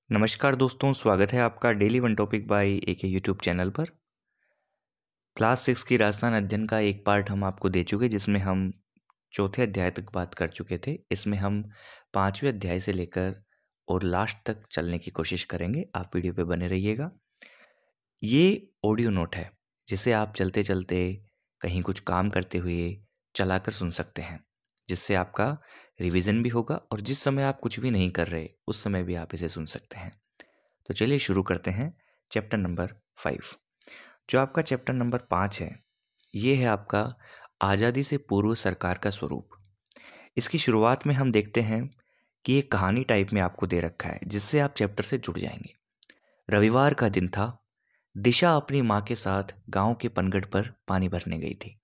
नमस्कार दोस्तों, स्वागत है आपका daily one topic by AK YouTube channel पर। क्लास 6 की राजस्थान अध्ययन का एक पार्ट हम आपको दे चुके, जिसमें हम चौथे अध्याय तक बात कर चुके थे। इसमें हम 5वें अध्याय से लेकर और लास्ट तक चलने की कोशिश करेंगे। आप वीडियो पे बने रहिएगा। ये ऑडियो नोट है जिसे आप चलते चलते कहीं कुछ काम करते हुए चलाकर सुन सकते हैं, जिससे आपका रिवीजन भी होगा और जिस समय आप कुछ भी नहीं कर रहे उस समय भी आप इसे सुन सकते हैं। तो चलिए शुरू करते हैं चैप्टर नंबर 5। जो आपका चैप्टर नंबर 5 है, ये है आपका आज़ादी से पूर्व सरकार का स्वरूप। इसकी शुरुआत में हम देखते हैं कि ये कहानी टाइप में आपको दे रखा है, जिससे आप चैप्टर से जुड़ जाएंगे। रविवार का दिन था। दिशा अपनी माँ के साथ गांव के पनगढ़ पर पानी भरने गई थी।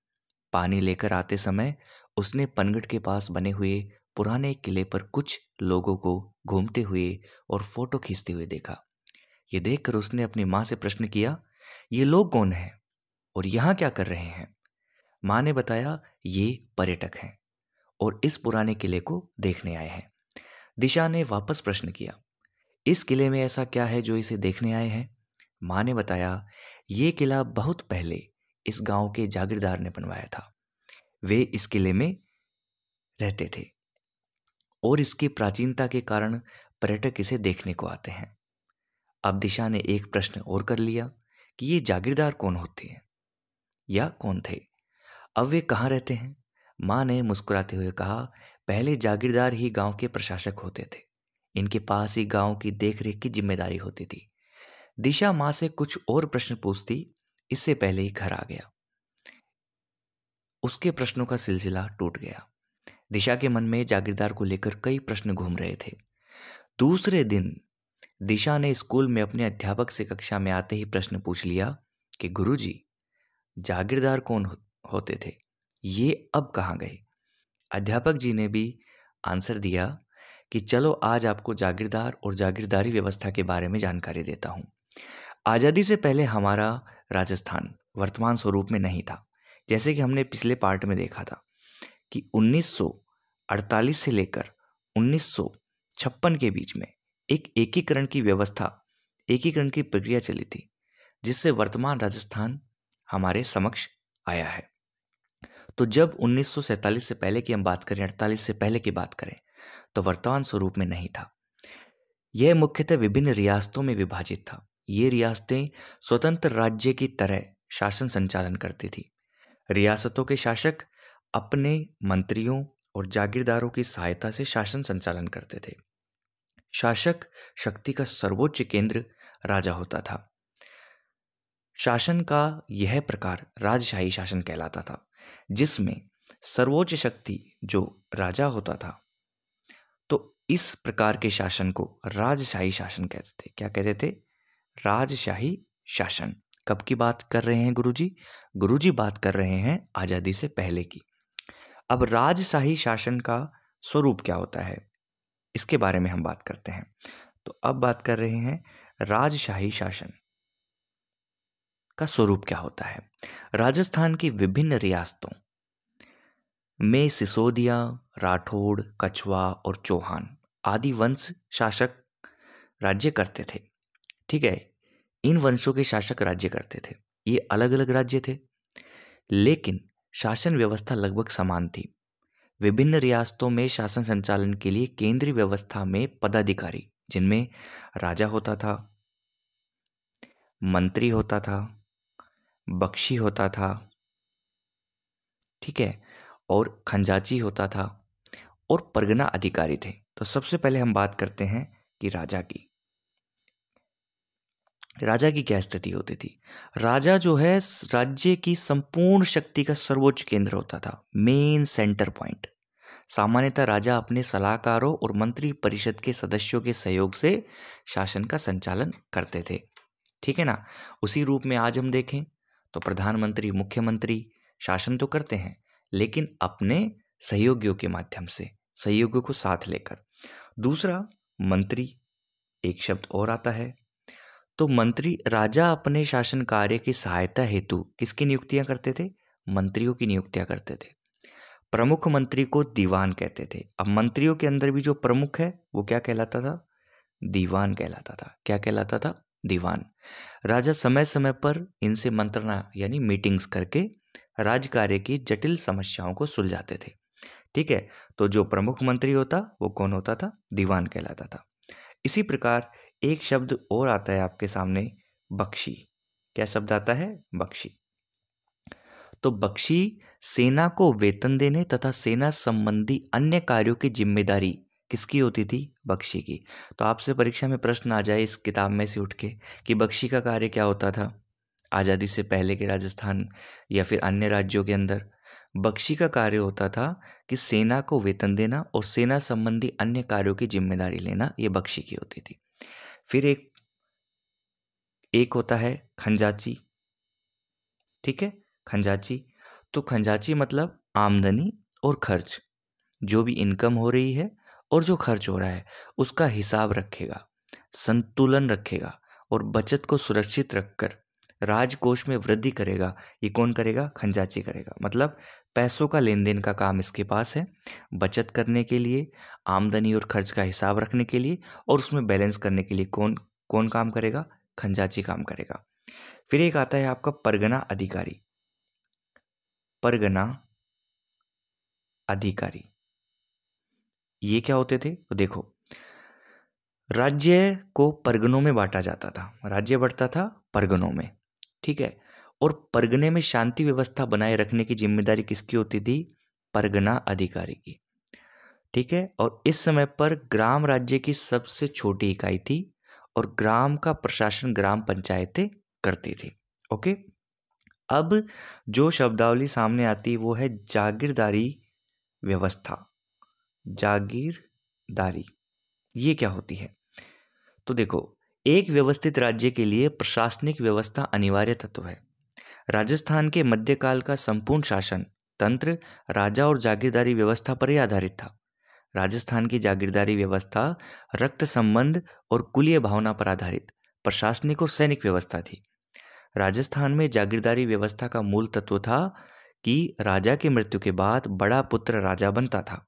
पानी लेकर आते समय उसने पनगढ़ के पास बने हुए पुराने किले पर कुछ लोगों को घूमते हुए और फोटो खींचते हुए देखा। ये देखकर उसने अपनी माँ से प्रश्न किया, ये लोग कौन हैं और यहाँ क्या कर रहे हैं? माँ ने बताया, ये पर्यटक हैं और इस पुराने किले को देखने आए हैं। दिशा ने वापस प्रश्न किया, इस किले में ऐसा क्या है जो इसे देखने आए हैं? माँ ने बताया, ये किला बहुत पहले इस गांव के जागीरदार ने बनवाया था। वे इस किले में रहते थे और इसकी प्राचीनता के कारण पर्यटक इसे देखने को आते हैं। अब दिशा ने एक प्रश्न और कर लिया कि ये जागीरदार कौन होते हैं या कौन थे? अब वे कहाँ रहते हैं? माँ ने मुस्कुराते हुए कहा, पहले जागीरदार ही गांव के प्रशासक होते थे। इनके पास ही गांव की देखरेख की जिम्मेदारी होती थी। दिशा माँ से कुछ और प्रश्न पूछती, इससे पहले ही घर आ गया। उसके प्रश्नों का सिलसिला टूट गया। दिशा के मन में जागीरदार को लेकर कई प्रश्न घूम रहे थे। दूसरे दिन दिशा ने स्कूल में अपने अध्यापक से कक्षा में आते ही प्रश्न पूछ लिया कि गुरुजी, जागीरदार कौन होते थे? ये अब कहाँ गए? अध्यापक जी ने भी आंसर दिया कि चलो आज आपको जागीरदार और जागीरदारी व्यवस्था के बारे में जानकारी देता हूँ। आज़ादी से पहले हमारा राजस्थान वर्तमान स्वरूप में नहीं था। जैसे कि हमने पिछले पार्ट में देखा था कि 1948 से लेकर 1956 के बीच में एक एकीकरण की व्यवस्था, एकीकरण की प्रक्रिया चली थी, जिससे वर्तमान राजस्थान हमारे समक्ष आया है। तो जब 1947 से पहले की हम बात करें, 48 से पहले की बात करें, तो वर्तमान स्वरूप में नहीं था। यह मुख्यतः विभिन्न रियासतों में विभाजित था। ये रियासतें स्वतंत्र राज्य की तरह शासन संचालन करती थी। रियासतों के शासक अपने मंत्रियों और जागीरदारों की सहायता से शासन संचालन करते थे। शासक शक्ति का सर्वोच्च केंद्र राजा होता था। शासन का यह प्रकार राजशाही शासन कहलाता था, जिसमें सर्वोच्च शक्ति जो राजा होता था। तो इस प्रकार के शासन को राजशाही शासन कहते थे। क्या कहते थे? राजशाही शासन। कब की बात कर रहे हैं गुरुजी? गुरुजी बात कर रहे हैं आज़ादी से पहले की। अब राजशाही शासन का स्वरूप क्या होता है, इसके बारे में हम बात करते हैं। तो अब बात कर रहे हैं राजशाही शासन का स्वरूप क्या होता है। राजस्थान की विभिन्न रियासतों में सिसोदिया, राठौड़, कछवा और चौहान आदि वंश शासक राज्य करते थे। ठीक है, इन वंशों के शासक राज्य करते थे। ये अलग अलग राज्य थे, लेकिन शासन व्यवस्था लगभग समान थी। विभिन्न रियासतों में शासन संचालन के लिए केंद्रीय व्यवस्था में पदाधिकारी, जिनमें राजा होता था, मंत्री होता था, बख्शी होता था, ठीक है, और खंजाची होता था और परगना अधिकारी थे। तो सबसे पहले हम बात करते हैं कि राजा की। राजा की क्या स्थिति होती थी? राजा जो है राज्य की संपूर्ण शक्ति का सर्वोच्च केंद्र होता था, मेन सेंटर पॉइंट। सामान्यतः राजा अपने सलाहकारों और मंत्री परिषद के सदस्यों के सहयोग से शासन का संचालन करते थे। ठीक है ना? उसी रूप में आज हम देखें तो प्रधानमंत्री, मुख्यमंत्री शासन तो करते हैं, लेकिन अपने सहयोगियों के माध्यम से, सहयोगियों को साथ लेकर। दूसरा, मंत्री, एक शब्द और आता है। तो मंत्री, राजा अपने शासन कार्य की सहायता हेतु किसकी नियुक्तियां करते थे? मंत्रियों की नियुक्तियां करते थे। प्रमुख मंत्री को दीवान कहते थे। अब मंत्रियों के अंदर भी जो प्रमुख है वो क्या कहलाता था? दीवान कहलाता था। क्या कहलाता था? दीवान। राजा समय समय पर इनसे मंत्रणा यानी मीटिंग्स करके राजकार्य की जटिल समस्याओं को सुलझाते थे। ठीक है, तो जो प्रमुख मंत्री होता वो कौन होता था? दीवान कहलाता था। इसी प्रकार एक शब्द और आता है आपके सामने, बख्शी। क्या शब्द आता है? बख्शी। तो बख्शी सेना को वेतन देने तथा सेना संबंधी अन्य कार्यों की जिम्मेदारी किसकी होती थी? बख्शी की। तो आपसे परीक्षा में प्रश्न आ जाए इस किताब में से उठ के कि बख्शी का कार्य क्या होता था आज़ादी से पहले के राजस्थान या फिर अन्य राज्यों के अंदर। बख्शी का कार्य होता था कि सेना को वेतन देना और सेना संबंधी अन्य कार्यों की जिम्मेदारी लेना, ये बख्शी की होती थी। फिर एक एक होता है खंजाची। ठीक है, खंजाची। तो खंजाची मतलब आमदनी और खर्च, जो भी इनकम हो रही है और जो खर्च हो रहा है उसका हिसाब रखेगा, संतुलन रखेगा और बचत को सुरक्षित रखकर राजकोष में वृद्धि करेगा। ये कौन करेगा? खंजाची करेगा। मतलब पैसों का लेन देन का काम इसके पास है, बचत करने के लिए, आमदनी और खर्च का हिसाब रखने के लिए और उसमें बैलेंस करने के लिए कौन कौन काम करेगा? खंजाची काम करेगा। फिर एक आता है आपका परगना अधिकारी। परगना अधिकारी ये क्या होते थे? तो देखो, राज्य को परगनों में बांटा जाता था, राज्य बढ़ता था परगनों में। ठीक है, और परगने में शांति व्यवस्था बनाए रखने की जिम्मेदारी किसकी होती थी? परगना अधिकारी की। ठीक है, और इस समय पर ग्राम राज्य की सबसे छोटी इकाई थी और ग्राम का प्रशासन ग्राम पंचायतें करती थी। ओके, अब जो शब्दावली सामने आती वो है जागीरदारी व्यवस्था। जागीरदारी ये क्या होती है? तो देखो, एक व्यवस्थित राज्य के लिए प्रशासनिक व्यवस्था अनिवार्य तत्व है। राजस्थान के मध्यकाल का संपूर्ण शासन तंत्र राजा और जागीरदारी व्यवस्था पर ही आधारित था। राजस्थान की जागीरदारी व्यवस्था रक्त संबंध और कुलीय भावना पर आधारित प्रशासनिक और सैनिक व्यवस्था थी। राजस्थान में जागीरदारी व्यवस्था का मूल तत्व था कि राजा की मृत्यु के बाद बड़ा पुत्र राजा बनता था।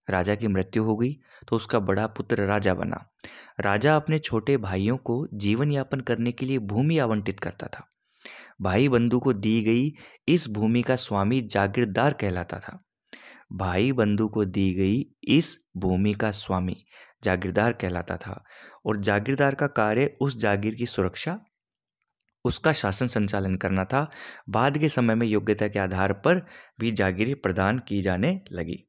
राजा की मृत्यु हो गई तो उसका बड़ा पुत्र राजा बना। राजा अपने छोटे भाइयों को जीवन यापन करने के लिए भूमि आवंटित करता था। भाई बंधु को दी गई इस भूमि का स्वामी जागीरदार कहलाता था। भाई बंधु को दी गई इस भूमि का स्वामी जागीरदार कहलाता था और जागीरदार का कार्य उस जागीर की सुरक्षा, उसका शासन संचालन करना था। बाद के समय में योग्यता के आधार पर भी जागीरें प्रदान की जाने लगी।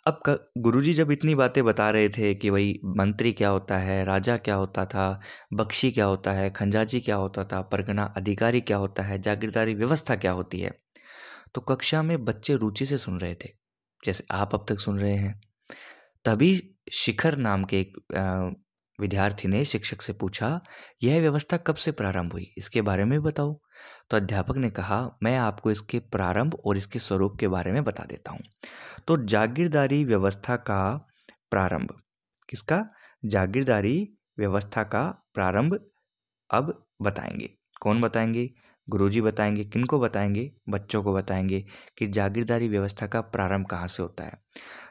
अब गुरुजी जब इतनी बातें बता रहे थे कि भाई मंत्री क्या होता है, राजा क्या होता था, बख्शी क्या होता है, खंजाची क्या होता था, परगना अधिकारी क्या होता है, जागीरदारी व्यवस्था क्या होती है, तो कक्षा में बच्चे रुचि से सुन रहे थे, जैसे आप अब तक सुन रहे हैं। तभी शिखर नाम के एक विद्यार्थी ने शिक्षक से पूछा, यह व्यवस्था कब से प्रारंभ हुई, इसके बारे में बताओ। तो अध्यापक ने कहा, मैं आपको इसके प्रारंभ और इसके स्वरूप के बारे में बता देता हूँ। तो जागीरदारी व्यवस्था का प्रारंभ, किसका? जागीरदारी व्यवस्था का प्रारंभ अब बताएंगे। कौन बताएंगे? गुरुजी बताएंगे। किनको बताएंगे? बच्चों को बताएंगे कि जागीरदारी व्यवस्था का प्रारंभ कहाँ से होता है।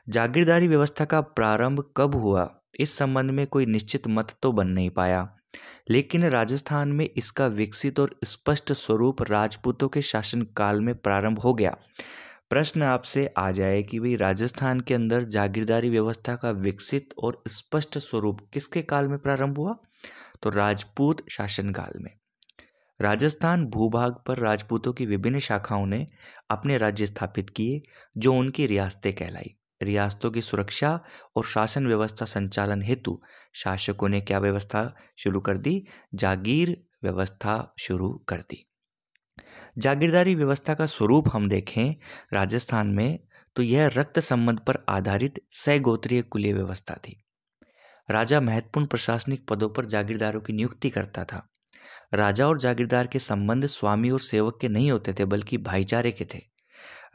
जागीरदारी व्यवस्था का प्रारंभ कब हुआ, इस संबंध में कोई निश्चित मत तो बन नहीं पाया, लेकिन राजस्थान में इसका विकसित और स्पष्ट स्वरूप राजपूतों के शासन काल में प्रारंभ हो गया। प्रश्न आपसे आ जाए कि भाई राजस्थान के अंदर जागीरदारी व्यवस्था का विकसित और स्पष्ट स्वरूप किसके काल में प्रारंभ हुआ? तो राजपूत शासनकाल में। राजस्थान भूभाग पर राजपूतों की विभिन्न शाखाओं ने अपने राज्य स्थापित किए, जो उनकी रियासतें कहलाई। रियासतों की सुरक्षा और शासन व्यवस्था संचालन हेतु शासकों ने क्या व्यवस्था शुरू कर दी? जागीर व्यवस्था शुरू कर दी। जागीरदारी व्यवस्था का स्वरूप हम देखें राजस्थान में, तो यह रक्त संबंध पर आधारित सैगोत्रीय कुलीय व्यवस्था थी। राजा महत्वपूर्ण प्रशासनिक पदों पर जागीरदारों की नियुक्ति करता था। राजा और जागीरदार के संबंध स्वामी और सेवक के नहीं होते थे, बल्कि भाईचारे के थे।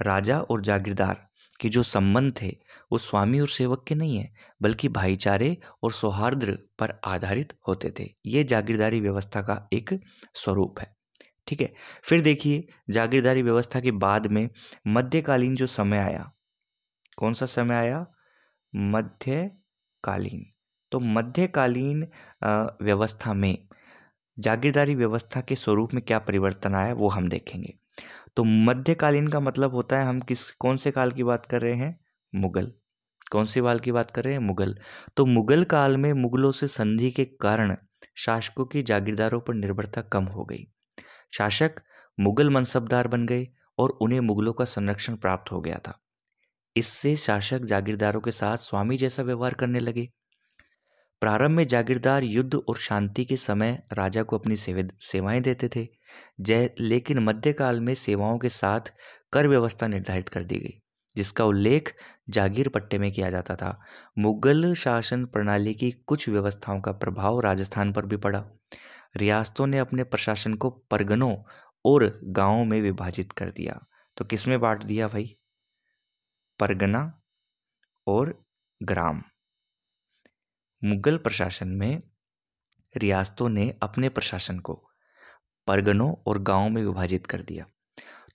राजा और जागीरदार के जो संबंध थे वो स्वामी और सेवक के नहीं है, बल्कि भाईचारे और सौहार्द पर आधारित होते थे। ये जागीरदारी व्यवस्था का एक स्वरूप है। ठीक है, फिर देखिए जागीरदारी व्यवस्था के बाद में मध्यकालीन जो समय आया, कौन सा समय आया? मध्यकालीन। तो मध्यकालीन व्यवस्था में जागीरदारी व्यवस्था के स्वरूप में क्या परिवर्तन आया वो हम देखेंगे। तो मध्यकालीन का मतलब होता है हम कौन से काल की बात कर रहे हैं? मुगल। कौन से काल की बात कर रहे हैं? मुगल। तो मुगल काल में मुगलों से संधि के कारण शासकों की जागीरदारों पर निर्भरता कम हो गई। शासक मुगल मनसबदार बन गए और उन्हें मुगलों का संरक्षण प्राप्त हो गया था। इससे शासक जागीरदारों के साथ स्वामी जैसा व्यवहार करने लगे। प्रारंभ में जागीरदार युद्ध और शांति के समय राजा को अपनी सेवाएं देते थे। लेकिन मध्यकाल में सेवाओं के साथ कर व्यवस्था निर्धारित कर दी गई, जिसका उल्लेख जागीर पट्टे में किया जाता था। मुगल शासन प्रणाली की कुछ व्यवस्थाओं का प्रभाव राजस्थान पर भी पड़ा। रियासतों ने अपने प्रशासन को परगनों और गांवों में विभाजित कर दिया। तो किस में बांट दिया भाई? परगना और ग्राम। मुगल प्रशासन में रियासतों ने अपने प्रशासन को परगनों और गांवों में विभाजित कर दिया।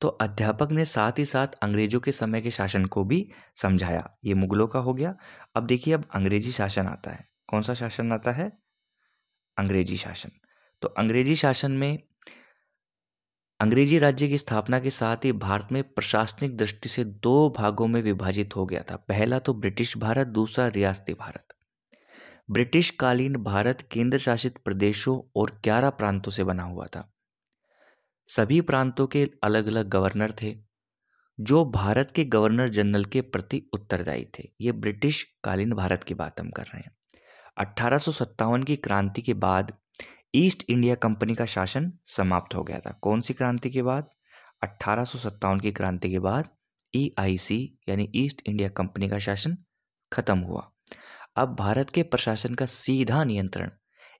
तो अध्यापक ने साथ ही साथ अंग्रेजों के समय के शासन को भी समझाया। ये मुगलों का हो गया। अब देखिए, अब अंग्रेजी शासन आता है। कौन सा शासन आता है? अंग्रेजी शासन। तो अंग्रेजी शासन में अंग्रेजी राज्य की स्थापना के साथ ही भारत में प्रशासनिक दृष्टि से दो भागों में विभाजित हो गया था। पहला तो ब्रिटिश भारत, दूसरा रियासती भारत। ब्रिटिश कालीन भारत केंद्र शासित प्रदेशों और 11 प्रांतों से बना हुआ था। सभी प्रांतों के अलग अलग गवर्नर थे, जो भारत के गवर्नर जनरल के प्रति उत्तरदायी थे। ये ब्रिटिश कालीन भारत की बात हम कर रहे हैं। 1857 की क्रांति के बाद ईस्ट इंडिया कंपनी का शासन समाप्त हो गया था। कौन सी क्रांति के बाद? 1857 की क्रांति के बाद EIC यानी ईस्ट इंडिया कंपनी का शासन खत्म हुआ। अब भारत के प्रशासन का सीधा नियंत्रण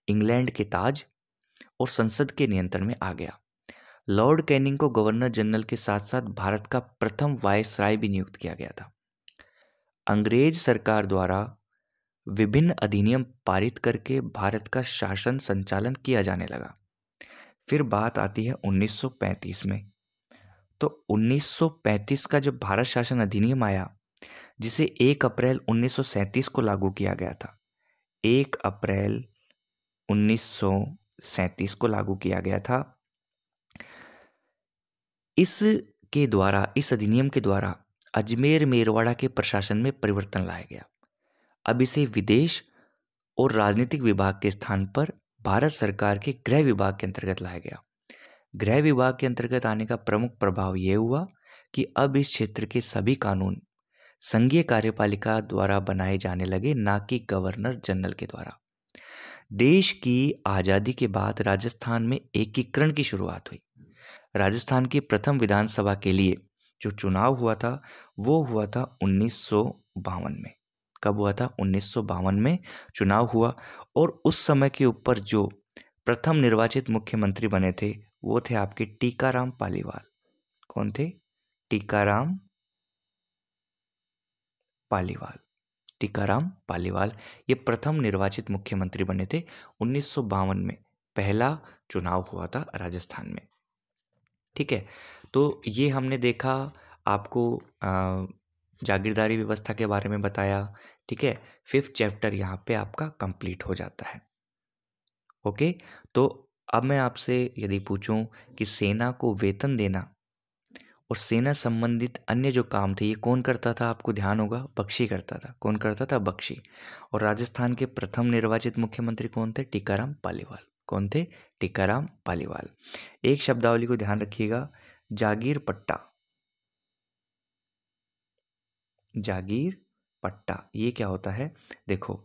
इंग्लैंड के ताज और संसद के नियंत्रण में आ गया। लॉर्ड कैनिंग को गवर्नर जनरल के साथ साथ भारत का प्रथम वायसराय भी नियुक्त किया गया था। अंग्रेज सरकार द्वारा विभिन्न अधिनियम पारित करके भारत का शासन संचालन किया जाने लगा। फिर बात आती है 1935 में। तो 1935 का जब भारत शासन अधिनियम आया, जिसे 1 अप्रैल 1937 को लागू किया गया था। 1 अप्रैल 1937 को लागू किया गया था। इस अधिनियम के द्वारा अजमेर मेरवाड़ा के प्रशासन में परिवर्तन लाया गया। अब इसे विदेश और राजनीतिक विभाग के स्थान पर भारत सरकार के गृह विभाग के अंतर्गत लाया गया। गृह विभाग के अंतर्गत आने का प्रमुख प्रभाव यह हुआ कि अब इस क्षेत्र के सभी कानून संघीय कार्यपालिका द्वारा बनाए जाने लगे, ना कि गवर्नर जनरल के द्वारा। देश की आज़ादी के बाद राजस्थान में एकीकरण की शुरुआत हुई। राजस्थान की प्रथम विधानसभा के लिए जो चुनाव हुआ था वो हुआ था 1952 में। कब हुआ था? 1952 में चुनाव हुआ। और उस समय के ऊपर जो प्रथम निर्वाचित मुख्यमंत्री बने थे वो थे आपके टीकाराम पालीवाल। कौन थे? टीकाराम पालीवाल। टीकाराम पालीवाल ये प्रथम निर्वाचित मुख्यमंत्री बने थे। 1952 में पहला चुनाव हुआ था राजस्थान में। ठीक है, तो ये हमने देखा, आपको जागीरदारी व्यवस्था के बारे में बताया। ठीक है, 5th चैप्टर यहाँ पे आपका कंप्लीट हो जाता है। ओके, तो अब मैं आपसे यदि पूछूं कि सेना को वेतन देना और सेना संबंधित अन्य जो काम थे ये कौन करता था? आपको ध्यान होगा, बख्शी करता था। कौन करता था? बख्शी। और राजस्थान के प्रथम निर्वाचित मुख्यमंत्री कौन थे? टीकाराम पालीवाल। कौन थे? टीकाराम पालीवाल। एक शब्दावली को ध्यान रखिएगा, जागीर पट्टा। जागीर पट्टा ये क्या होता है? देखो,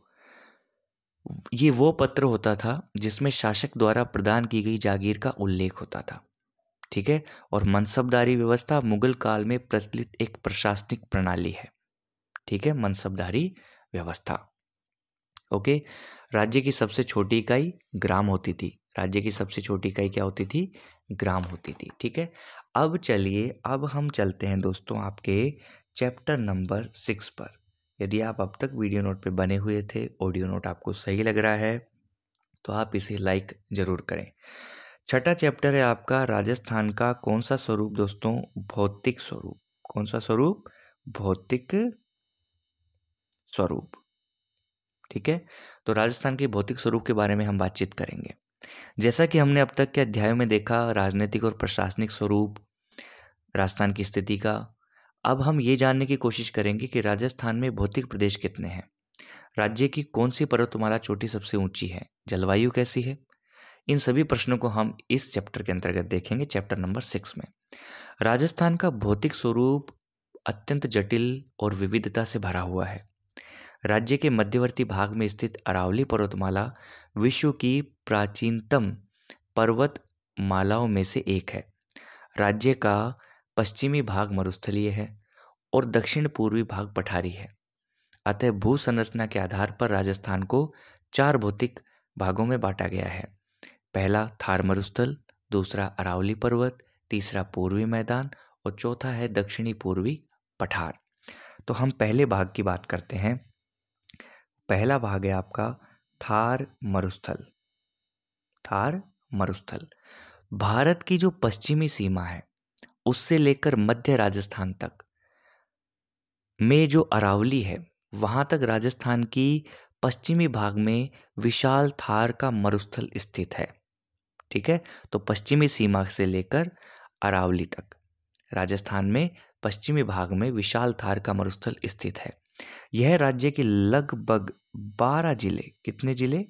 ये वो पत्र होता था जिसमें शासक द्वारा प्रदान की गई जागीर का उल्लेख होता था। ठीक है, और मनसबदारी व्यवस्था मुगल काल में प्रचलित एक प्रशासनिक प्रणाली है। ठीक है, मनसबदारी व्यवस्था। ओके, राज्य की सबसे छोटी इकाई ग्राम होती थी। राज्य की सबसे छोटी इकाई क्या होती थी? ग्राम होती थी। ठीक है, अब चलिए, अब हम चलते हैं दोस्तों आपके चैप्टर नंबर 6 पर। यदि आप अब तक वीडियो नोट पे बने हुए थे, ऑडियो नोट आपको सही लग रहा है, तो आप इसे लाइक जरूर करें। छठा चैप्टर है आपका राजस्थान का कौन सा स्वरूप दोस्तों? भौतिक स्वरूप। कौन सा स्वरूप? भौतिक स्वरूप। ठीक है, तो राजस्थान के भौतिक स्वरूप के बारे में हम बातचीत करेंगे। जैसा कि हमने अब तक के अध्यायों में देखा राजनीतिक और प्रशासनिक स्वरूप राजस्थान की स्थिति का, अब हम ये जानने की कोशिश करेंगे कि राजस्थान में भौतिक प्रदेश कितने हैं, राज्य की कौन सी पर्वतमाला चोटी सबसे ऊंची है, जलवायु कैसी है। इन सभी प्रश्नों को हम इस चैप्टर के अंतर्गत देखेंगे, चैप्टर नंबर 6 में। राजस्थान का भौतिक स्वरूप अत्यंत जटिल और विविधता से भरा हुआ है। राज्य के मध्यवर्ती भाग में स्थित अरावली पर्वतमाला विश्व की प्राचीनतम पर्वत मालाओं में से एक है। राज्य का पश्चिमी भाग मरुस्थलीय है और दक्षिण पूर्वी भाग पठारी है। अतः भू संरचना के आधार पर राजस्थान को 4 भौतिक भागों में बांटा गया है। पहला थार मरुस्थल, दूसरा अरावली पर्वत, तीसरा पूर्वी मैदान और चौथा है दक्षिणी पूर्वी पठार। तो हम पहले भाग की बात करते हैं। पहला भाग है आपका थार मरुस्थल। थार मरुस्थल भारत की जो पश्चिमी सीमा है उससे लेकर मध्य राजस्थान तक में जो अरावली है वहां तक राजस्थान की पश्चिमी भाग में विशाल थार का मरुस्थल स्थित है। ठीक है, तो पश्चिमी सीमा से लेकर अरावली तक राजस्थान में पश्चिमी भाग में विशाल थार का मरुस्थल स्थित है। यह राज्य के लगभग 12 जिले, कितने जिले?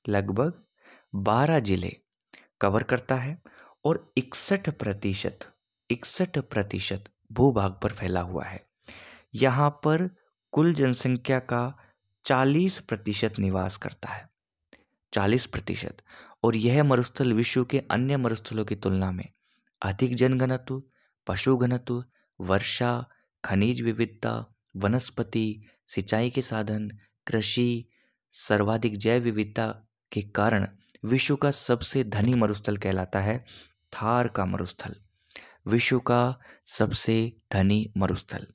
लगभग 12 जिले कवर करता है और 61% भूभाग पर फैला हुआ है। यहाँ पर कुल जनसंख्या का 40% निवास करता है, 40%। और यह मरुस्थल विश्व के अन्य मरुस्थलों की तुलना में अधिक जनघनत्व, पशु घनत्व, वर्षा, खनिज विविधता, वनस्पति, सिंचाई के साधन, कृषि, सर्वाधिक जैव विविधता के कारण विश्व का सबसे धनी मरुस्थल कहलाता है। थार का मरुस्थल विश्व का सबसे धनी मरुस्थल।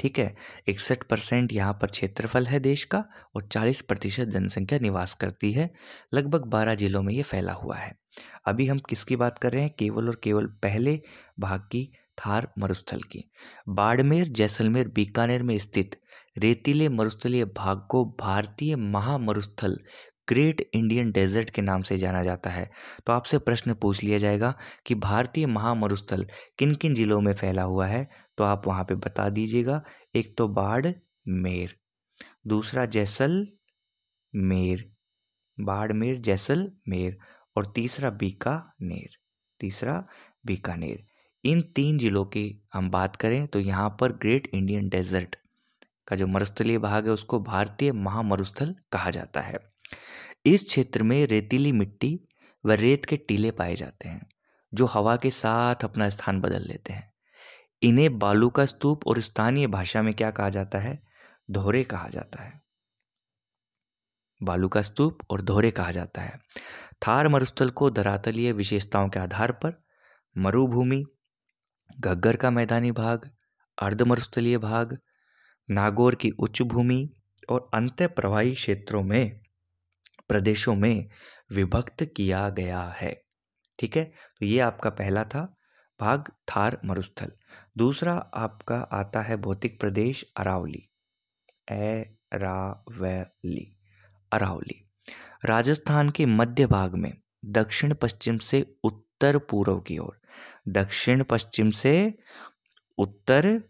ठीक है, 61% यहाँ पर क्षेत्रफल है देश का और 40% जनसंख्या निवास करती है। लगभग 12 जिलों में ये फैला हुआ है। अभी हम किसकी बात कर रहे हैं? केवल और केवल पहले भाग की, थार मरुस्थल की। बाड़मेर, जैसलमेर, बीकानेर में स्थित रेतीले मरुस्थलीय भाग को भारतीय महामरुस्थल ग्रेट इंडियन डेजर्ट के नाम से जाना जाता है। तो आपसे प्रश्न पूछ लिया जाएगा कि भारतीय महामरुस्थल किन किन जिलों में फैला हुआ है, तो आप वहाँ पे बता दीजिएगा। एक तो बाड़मेर, दूसरा जैसलमेर, बाड़मेर, जैसलमेर, और तीसरा बीकानेर। इन 3 जिलों की हम बात करें तो यहाँ पर ग्रेट इंडियन डेजर्ट का जो मरुस्थलीय भाग है उसको भारतीय महामरुस्थल कहा जाता है। इस क्षेत्र में रेतीली मिट्टी व रेत के टीले पाए जाते हैं जो हवा के साथ अपना स्थान बदल लेते हैं। इन्हें बालू का स्तूप और स्थानीय भाषा में क्या कहा जाता है? धोरे कहा जाता है। बालू का स्तूप और धोरे कहा जाता है। थार मरुस्थल को धरातलीय विशेषताओं के आधार पर मरुभूमि, घग्गर का मैदानी भाग, अर्ध मरुस्थलीय भाग, नागौर की उच्च भूमि और अंतः प्रवाही क्षेत्रों में प्रदेशों में विभक्त किया गया है। ठीक है, तो ये आपका पहला था भाग थार मरुस्थल। दूसरा आपका आता है भौतिक प्रदेश अरावली। अरावली राजस्थान के मध्य भाग में दक्षिण पश्चिम से उत्तर पूर्व की ओर, दक्षिण पश्चिम से उत्तर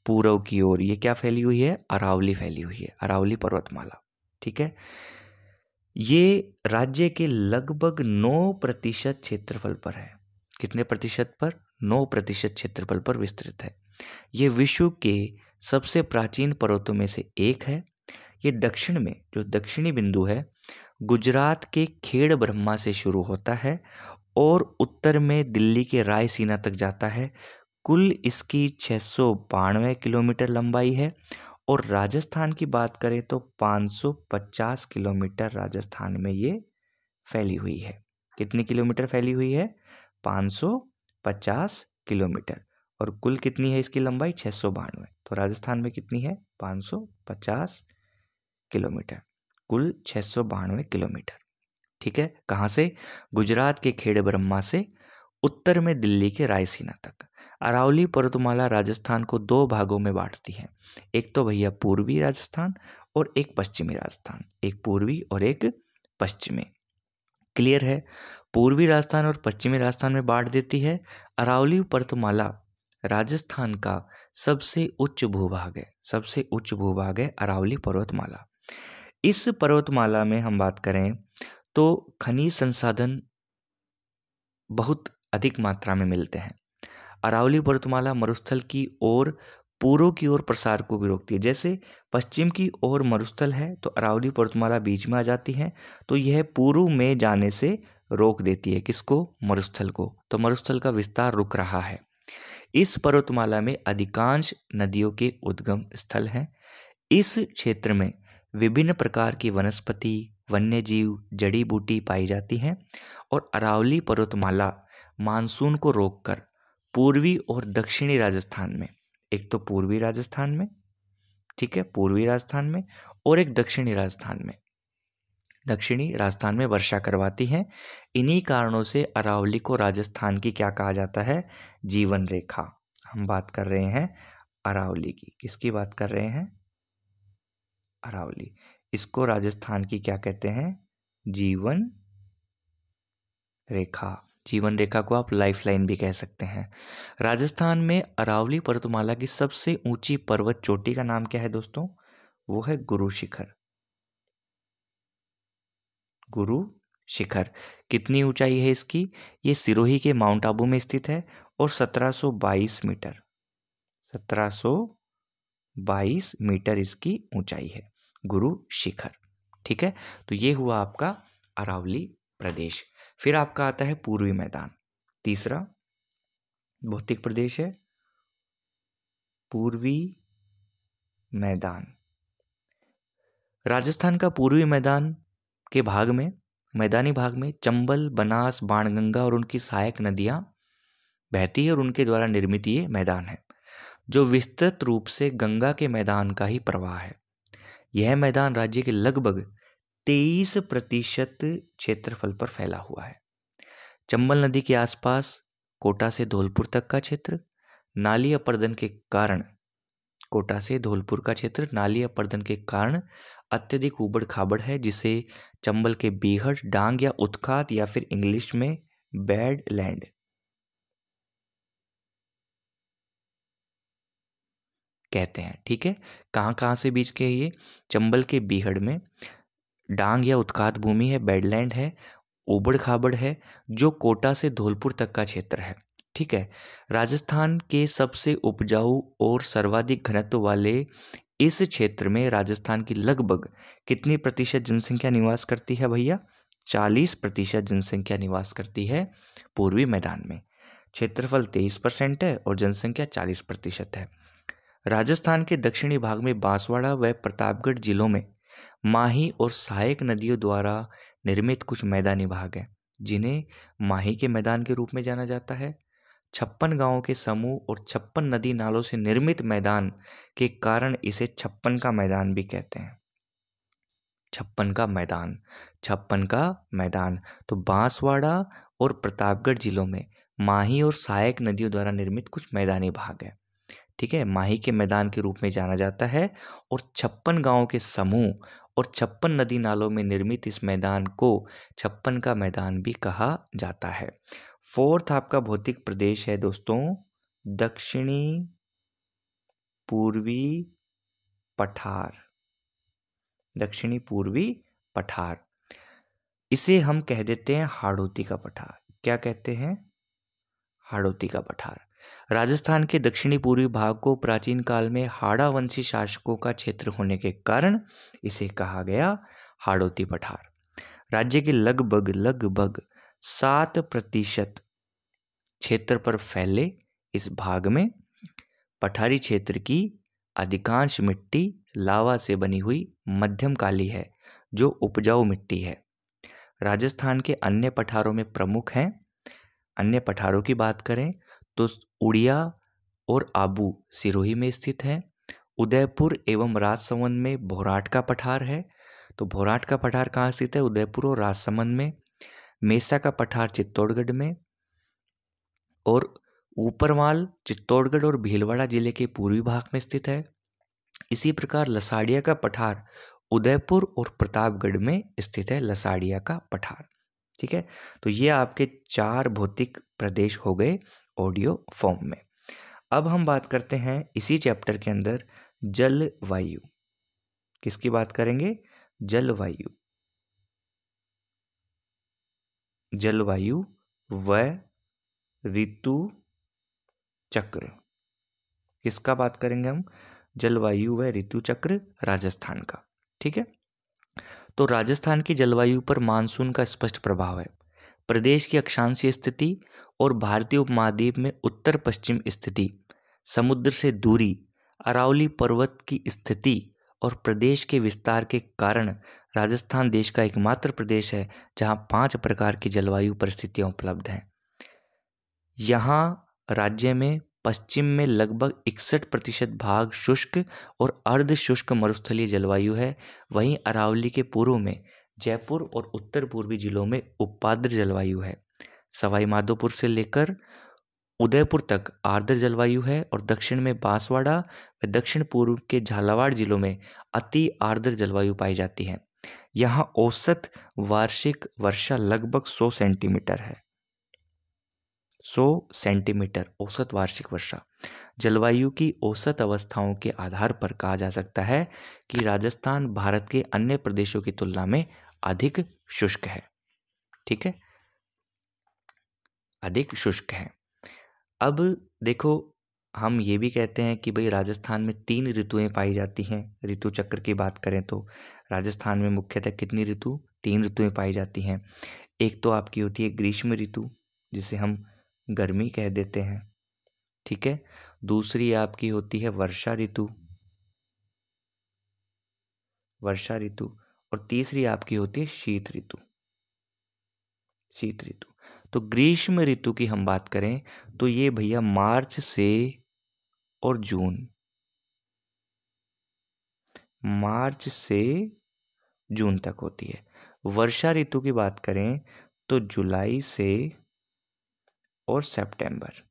पूर्व की ओर ये क्या फैली हुई है? अरावली फैली हुई है, अरावली पर्वतमाला। ठीक है, ये राज्य के लगभग 9% क्षेत्रफल पर है। कितने प्रतिशत पर? 9% क्षेत्रफल पर विस्तृत है। ये विश्व के सबसे प्राचीन पर्वतों में से एक है। ये दक्षिण में, जो दक्षिणी बिंदु है, गुजरात के खेड़ ब्रह्मा से शुरू होता है और उत्तर में दिल्ली के रायसीना तक जाता है। कुल इसकी 692 किलोमीटर लंबाई है और राजस्थान की बात करें तो 550 किलोमीटर राजस्थान में ये फैली हुई है। कितनी किलोमीटर फैली हुई है? 550 किलोमीटर। और कुल कितनी है इसकी लंबाई? 692। तो राजस्थान में कितनी है? 550 किलोमीटर, कुल 692 किलोमीटर। ठीक है, कहाँ से? गुजरात के खेड़ ब्रह्मा से उत्तर में दिल्ली के रायसीना तक। अरावली पर्वतमाला राजस्थान को 2 भागों में बांटती है। एक तो भैया पूर्वी राजस्थान और एक पश्चिमी राजस्थान, एक पूर्वी और एक पश्चिमी। क्लियर है? पूर्वी राजस्थान और पश्चिमी राजस्थान में बांट देती है। अरावली पर्वतमाला राजस्थान का सबसे उच्च भूभाग है, सबसे उच्च भूभाग है अरावली पर्वतमाला। इस पर्वतमाला में हम बात करें तो खनिज संसाधन बहुत अधिक मात्रा में मिलते हैं। अरावली पर्वतमाला मरुस्थल की ओर पूर्व की ओर प्रसार को भी रोकती है। जैसे पश्चिम की ओर मरुस्थल है तो अरावली पर्वतमाला बीच में आ जाती है, तो यह पूर्व में जाने से रोक देती है किसको? मरुस्थल को। तो मरुस्थल का विस्तार रुक रहा है। इस पर्वतमाला में अधिकांश नदियों के उद्गम स्थल हैं। इस क्षेत्र में विभिन्न प्रकार की वनस्पति, वन्यजीव, जड़ी बूटी पाई जाती हैं और अरावली पर्वतमाला मानसून को रोककर पूर्वी और दक्षिणी राजस्थान में, एक तो पूर्वी राजस्थान में, ठीक है, पूर्वी राजस्थान में, और एक दक्षिणी राजस्थान में, दक्षिणी राजस्थान में वर्षा करवाती हैं। इन्हीं कारणों से अरावली को राजस्थान की क्या कहा जाता है? जीवन रेखा। हम बात कर रहे हैं अरावली की। किसकी बात कर रहे हैं? अरावली। इसको राजस्थान की क्या कहते हैं? जीवन रेखा। जीवन रेखा को आप लाइफ लाइन भी कह सकते हैं। राजस्थान में अरावली पर्वतमाला की सबसे ऊंची पर्वत चोटी का नाम क्या है दोस्तों? वो है गुरु शिखर। गुरु शिखर। कितनी ऊंचाई है इसकी? ये सिरोही के माउंट आबू में स्थित है और 1722 मीटर, 1722 मीटर इसकी ऊंचाई है, गुरु शिखर। ठीक है, तो ये हुआ आपका अरावली प्रदेश। फिर आपका आता है पूर्वी मैदान। तीसरा भौतिक प्रदेश है पूर्वी मैदान। राजस्थान का पूर्वी मैदान के भाग में, मैदानी भाग में चंबल, बनास, बाणगंगा और उनकी सहायक नदियां बहती है और उनके द्वारा निर्मित ये मैदान है, जो विस्तृत रूप से गंगा के मैदान का ही प्रवाह है। यह मैदान राज्य के लगभग 23% क्षेत्रफल पर फैला हुआ है। चंबल नदी के आसपास कोटा से धौलपुर तक का क्षेत्र नाली अपर्दन के कारण, कोटा से धौलपुर का क्षेत्र नाली अपर्दन के कारण अत्यधिक ऊबड़ खाबड़ है, जिसे चंबल के बीहड़, डांग या उत्खात या फिर इंग्लिश में बैड लैंड कहते हैं। ठीक है, कहाँ कहाँ से बीच के ये? चंबल के बीहड़ में डांग या उत्खात भूमि है, बैडलैंड है, ऊबड़ खाबड़ है, जो कोटा से धौलपुर तक का क्षेत्र है। ठीक है, राजस्थान के सबसे उपजाऊ और सर्वाधिक घनत्व वाले इस क्षेत्र में राजस्थान की लगभग कितनी प्रतिशत जनसंख्या निवास करती है भैया? 40% जनसंख्या निवास करती है पूर्वी मैदान में। क्षेत्रफल 23% है और जनसंख्या 40% है। राजस्थान के दक्षिणी भाग में बांसवाड़ा व प्रतापगढ़ जिलों में माही और सहायक नदियों द्वारा निर्मित कुछ मैदानी भाग हैं, जिन्हें माही के मैदान के रूप में जाना जाता है। 56 गांवों के समूह और 56 नदी नालों से निर्मित मैदान के कारण इसे 56 का मैदान भी कहते हैं। 56 का मैदान, 56 का मैदान। तो बांसवाड़ा और प्रतापगढ़ जिलों में माही और सहायक नदियों द्वारा निर्मित कुछ मैदानी भाग है। ठीक है, माही के मैदान के रूप में जाना जाता है और 56 गांवों के समूह और 56 नदी नालों में निर्मित इस मैदान को 56 का मैदान भी कहा जाता है। फोर्थ आपका भौतिक प्रदेश है दोस्तों दक्षिणी पूर्वी पठार। दक्षिणी पूर्वी पठार, इसे हम कह देते हैं हाड़ौती का पठार। क्या कहते हैं? हाड़ौती का पठार। राजस्थान के दक्षिणी पूर्वी भाग को प्राचीन काल में हाड़ा वंशी शासकों का क्षेत्र होने के कारण इसे कहा गया हाड़ौती पठार। राज्य के लगभग 7% क्षेत्र पर फैले इस भाग में पठारी क्षेत्र की अधिकांश मिट्टी लावा से बनी हुई मध्यम काली है, जो उपजाऊ मिट्टी है। राजस्थान के अन्य पठारों में प्रमुख हैं। अन्य पठारों की बात करें तो उड़िया और आबू सिरोही में स्थित है। उदयपुर एवं राजसमंद में भोराट का पठार है। तो भोराट का पठार कहाँ स्थित है? उदयपुर और राजसमंद में। मेसा का पठार चित्तौड़गढ़ में और ऊपरवाल चित्तौड़गढ़ और भीलवाड़ा जिले के पूर्वी भाग में स्थित है। इसी प्रकार लसाड़िया का पठार उदयपुर और प्रतापगढ़ में स्थित है, लसाड़िया का पठार। ठीक है, तो ये आपके 4 भौतिक प्रदेश हो गए ऑडियो फॉर्म में। अब हम बात करते हैं इसी चैप्टर के अंदर जलवायु। किसकी बात करेंगे? जलवायु। जलवायु व ऋतु चक्र। किसका बात करेंगे हम? जलवायु व ऋतु चक्र, राजस्थान का। ठीक है, तो राजस्थान की जलवायु पर मानसून का स्पष्ट प्रभाव है। प्रदेश की अक्षांशीय स्थिति और भारतीय उपमहाद्वीप में उत्तर पश्चिम स्थिति, समुद्र से दूरी, अरावली पर्वत की स्थिति और प्रदेश के विस्तार के कारण राजस्थान देश का एकमात्र प्रदेश है जहां 5 प्रकार की जलवायु परिस्थितियां उपलब्ध हैं। यहाँ राज्य में पश्चिम में लगभग 61% भाग शुष्क और अर्ध शुष्क मरुस्थलीय जलवायु है। वहीं अरावली के पूर्व में जयपुर और उत्तर पूर्वी जिलों में उपाद्र जलवायु है। सवाई माधोपुर से लेकर उदयपुर तक आर्द्र जलवायु है और दक्षिण में बांसवाड़ा व दक्षिण पूर्व के झालावाड़ जिलों में अति आर्द्र जलवायु पाई जाती है। यहाँ औसत वार्षिक वर्षा लगभग 100 सेंटीमीटर है। 100 सेंटीमीटर औसत वार्षिक वर्षा। जलवायु की औसत अवस्थाओं के आधार पर कहा जा सकता है कि राजस्थान भारत के अन्य प्रदेशों की तुलना में अधिक शुष्क है। ठीक है, अधिक शुष्क है। अब देखो, हम ये भी कहते हैं कि भाई राजस्थान में 3 ऋतुएं पाई जाती हैं। ऋतु चक्र की बात करें तो राजस्थान में मुख्यतः कितनी ऋतु? 3 ऋतुएं पाई जाती हैं। एक तो आपकी होती है ग्रीष्म ऋतु, जिसे हम गर्मी कह देते हैं। ठीक है, दूसरी आपकी होती है वर्षा ऋतु, वर्षा ऋतु, और तीसरी आपकी होती है शीत ऋतु, शीत ऋतु। तो ग्रीष्म ऋतु की हम बात करें तो ये भैया मार्च से और मार्च से जून तक होती है। वर्षा ऋतु की बात करें तो जुलाई से और सितंबर।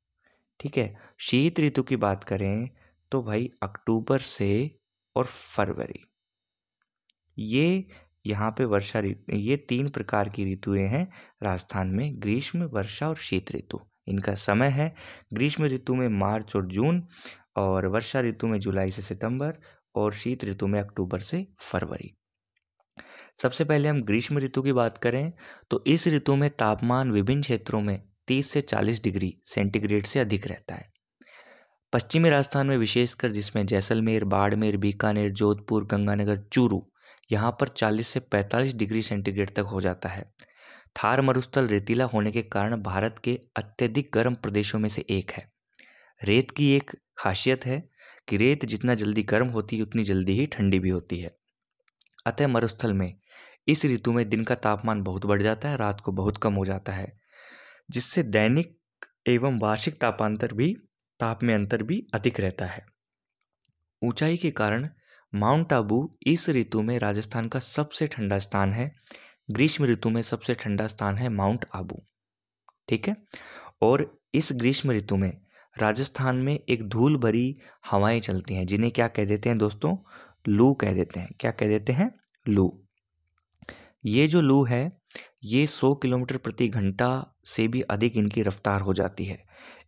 ठीक है, शीत ऋतु की बात करें तो भाई अक्टूबर से और फरवरी। ये यहाँ पे वर्षा ऋतु, ये 3 प्रकार की ऋतुएं हैं राजस्थान में, ग्रीष्म, वर्षा और शीत ऋतु। इनका समय है ग्रीष्म ऋतु में मार्च और जून, और वर्षा ऋतु में जुलाई से सितंबर, और शीत ऋतु में अक्टूबर से फरवरी। सबसे पहले हम ग्रीष्म ऋतु की बात करें तो इस ऋतु में तापमान विभिन्न क्षेत्रों में 30 से 40 डिग्री सेंटीग्रेड से अधिक रहता है। पश्चिमी राजस्थान में विशेषकर, जिसमें जैसलमेर, बाड़मेर, बीकानेर, जोधपुर, गंगानगर, चूरू, यहाँ पर 40 से 45 डिग्री सेंटीग्रेड तक हो जाता है। थार मरुस्थल रेतीला होने के कारण भारत के अत्यधिक गर्म प्रदेशों में से एक है। रेत की एक खासियत है कि रेत जितना जल्दी गर्म होती है उतनी जल्दी ही ठंडी भी होती है। अतः मरुस्थल में इस ऋतु में दिन का तापमान बहुत बढ़ जाता है, रात को बहुत कम हो जाता है, जिससे दैनिक एवं वार्षिक ताप में अंतर भी अधिक रहता है। ऊंचाई के कारण माउंट आबू इस ऋतु में राजस्थान का सबसे ठंडा स्थान है। ग्रीष्म ऋतु में सबसे ठंडा स्थान है माउंट आबू। ठीक है, और इस ग्रीष्म ऋतु में राजस्थान में एक धूल भरी हवाएं चलती हैं, जिन्हें क्या कह देते हैं दोस्तों? लू कह देते हैं। क्या कह देते हैं? लू। ये जो लू है ये 100 किलोमीटर प्रति घंटा से भी अधिक इनकी रफ्तार हो जाती है।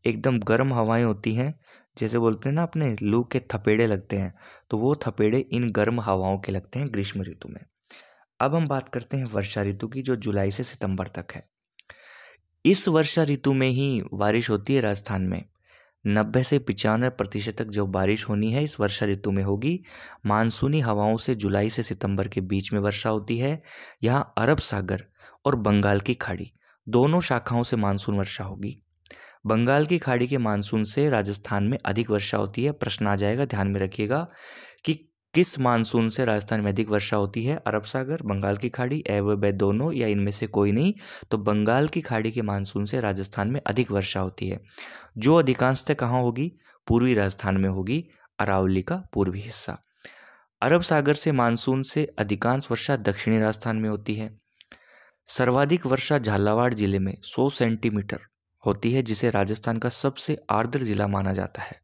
एकदम गर्म हवाएं होती हैं, जैसे बोलते हैं ना अपने लू के थपेड़े लगते हैं, तो वो थपेड़े इन गर्म हवाओं के लगते हैं ग्रीष्म ऋतु में। अब हम बात करते हैं वर्षा ऋतु की, जो जुलाई से सितंबर तक है। इस वर्षा ऋतु में ही बारिश होती है राजस्थान में। 90 से 95% तक जो बारिश होनी है इस वर्षा ऋतु में होगी। मानसूनी हवाओं से जुलाई से सितंबर के बीच में वर्षा होती है। यहाँ अरब सागर और बंगाल की खाड़ी दोनों शाखाओं से मानसून वर्षा होगी। बंगाल की खाड़ी के मानसून से राजस्थान में अधिक वर्षा होती है। प्रश्न आ जाएगा, ध्यान में रखिएगा कि किस मानसून से राजस्थान में अधिक वर्षा होती है? अरब सागर, बंगाल की खाड़ी, व दोनों, या इनमें से कोई नहीं? तो बंगाल की खाड़ी के मानसून से राजस्थान में अधिक वर्षा होती है, जो अधिकांशतः कहाँ होगी? पूर्वी राजस्थान में होगी, अरावली का पूर्वी हिस्सा। अरब सागर से मानसून से अधिकांश वर्षा दक्षिणी राजस्थान में होती है। सर्वाधिक वर्षा झालावाड़ जिले में 100 सेंटीमीटर होती है, जिसे राजस्थान का सबसे आर्द्र जिला माना जाता है।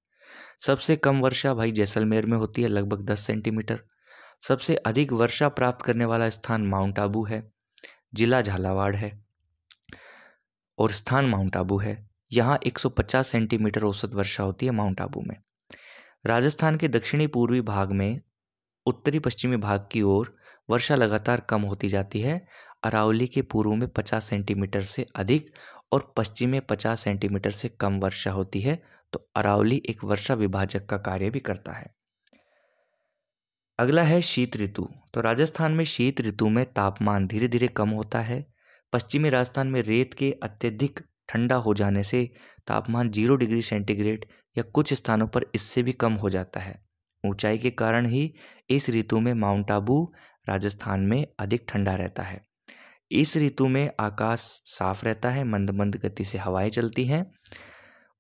सबसे कम वर्षा भाई जैसलमेर में होती है, लगभग 10 सेंटीमीटर। सबसे अधिक वर्षा प्राप्त करने वाला स्थान माउंट आबू है, जिला झालावाड़ है और स्थान माउंट आबू है। यहाँ 150 सेंटीमीटर औसत वर्षा होती है माउंट आबू में। राजस्थान के दक्षिणी पूर्वी भाग में उत्तरी पश्चिमी भाग की ओर वर्षा लगातार कम होती जाती है। अरावली के पूर्व में 50 सेंटीमीटर से अधिक और पश्चिम में 50 सेंटीमीटर से कम वर्षा होती है। तो अरावली एक वर्षा विभाजक का कार्य भी करता है। अगला है शीत ऋतु। तो राजस्थान में शीत ऋतु में तापमान धीरे धीरे कम होता है। पश्चिमी राजस्थान में रेत के अत्यधिक ठंडा हो जाने से तापमान 0 डिग्री सेंटीग्रेड या कुछ स्थानों पर इससे भी कम हो जाता है। ऊंचाई के कारण ही इस ऋतु में माउंट आबू राजस्थान में अधिक ठंडा रहता है। इस ऋतु में आकाश साफ रहता है, मंद मंद गति से हवाएं चलती हैं।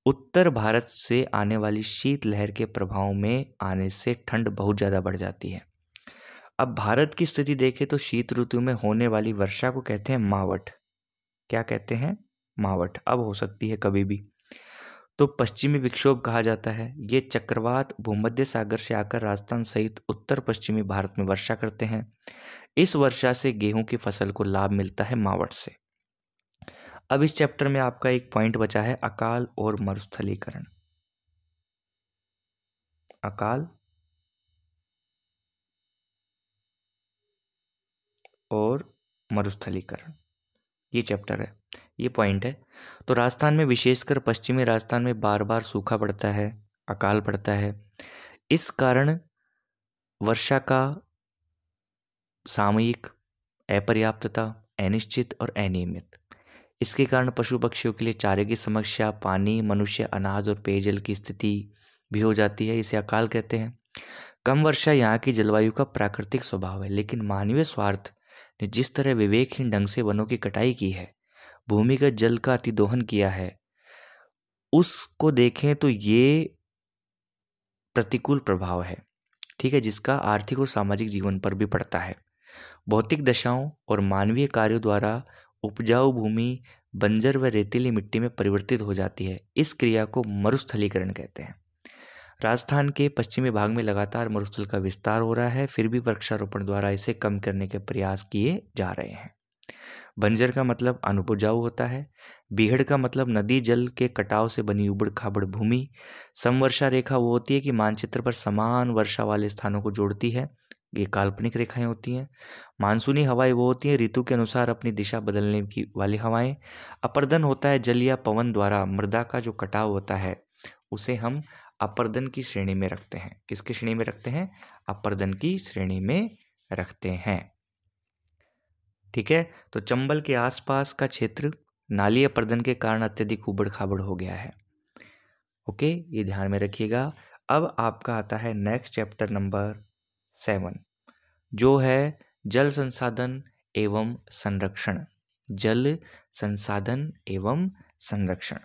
उत्तर भारत से आने वाली शीत लहर के प्रभाव में आने से ठंड बहुत ज़्यादा बढ़ जाती है। अब भारत की स्थिति देखें तो शीत ऋतु में होने वाली वर्षा को कहते हैं मावठ। क्या कहते हैं? मावठ। अब हो सकती है कभी भी। तो पश्चिमी विक्षोभ कहा जाता है। ये चक्रवात भूमध्य सागर से आकर राजस्थान सहित उत्तर पश्चिमी भारत में वर्षा करते हैं। इस वर्षा से गेहूं की फसल को लाभ मिलता है मावठ से। अब इस चैप्टर में आपका एक पॉइंट बचा है, अकाल और मरुस्थलीकरण। अकाल और मरुस्थलीकरण, ये चैप्टर है, ये पॉइंट है। तो राजस्थान में विशेषकर पश्चिमी राजस्थान में बार बार सूखा पड़ता है, अकाल पड़ता है। इस कारण वर्षा का सामयिक, अपर्याप्तता, अनिश्चित और अनियमित। इसके कारण पशु पक्षियों के लिए चारे की समस्या, पानी, मनुष्य, अनाज और पेयजल की स्थिति भी हो जाती है। इसे अकाल कहते हैं। कम वर्षा यहाँ की जलवायु का प्राकृतिक स्वभाव है, लेकिन मानवीय स्वार्थ ने जिस तरह विवेकहीन ढंग से वनों की कटाई की है, भूमिगत जल का अतिदोहन किया है, उसको देखें तो ये प्रतिकूल प्रभाव है, ठीक है, जिसका आर्थिक और सामाजिक जीवन पर भी पड़ता है। भौतिक दशाओं और मानवीय कार्यों द्वारा उपजाऊ भूमि बंजर व रेतीली मिट्टी में परिवर्तित हो जाती है। इस क्रिया को मरुस्थलीकरण कहते हैं। राजस्थान के पश्चिमी भाग में लगातार मरुस्थल का विस्तार हो रहा है, फिर भी वृक्षारोपण द्वारा इसे कम करने के प्रयास किए जा रहे हैं। बंजर का मतलब अनुपजाऊ होता है। बीहड़ का मतलब नदी जल के कटाव से बनी उबड़ खाबड़ भूमि। समवर्षा रेखा वो होती है कि मानचित्र पर समान वर्षा वाले स्थानों को जोड़ती है। ये काल्पनिक रेखाएं होती हैं। मानसूनी हवाएं वो होती हैं ऋतु के अनुसार अपनी दिशा बदलने की वाली हवाएं। अपर्दन होता है जल या पवन द्वारा मृदा का जो कटाव होता है, उसे हम अपर्दन की श्रेणी में रखते हैं। किसकी श्रेणी में रखते हैं? अपर्दन की श्रेणी में रखते हैं। ठीक है। तो चंबल के आसपास का क्षेत्र नाली अपर्दन के कारण अत्यधिक उबड़ खाबड़ हो गया है। ओके, ये ध्यान में रखिएगा। अब आपका आता है नेक्स्ट चैप्टर नंबर 7, जो है जल संसाधन एवं संरक्षण। जल संसाधन एवं संरक्षण।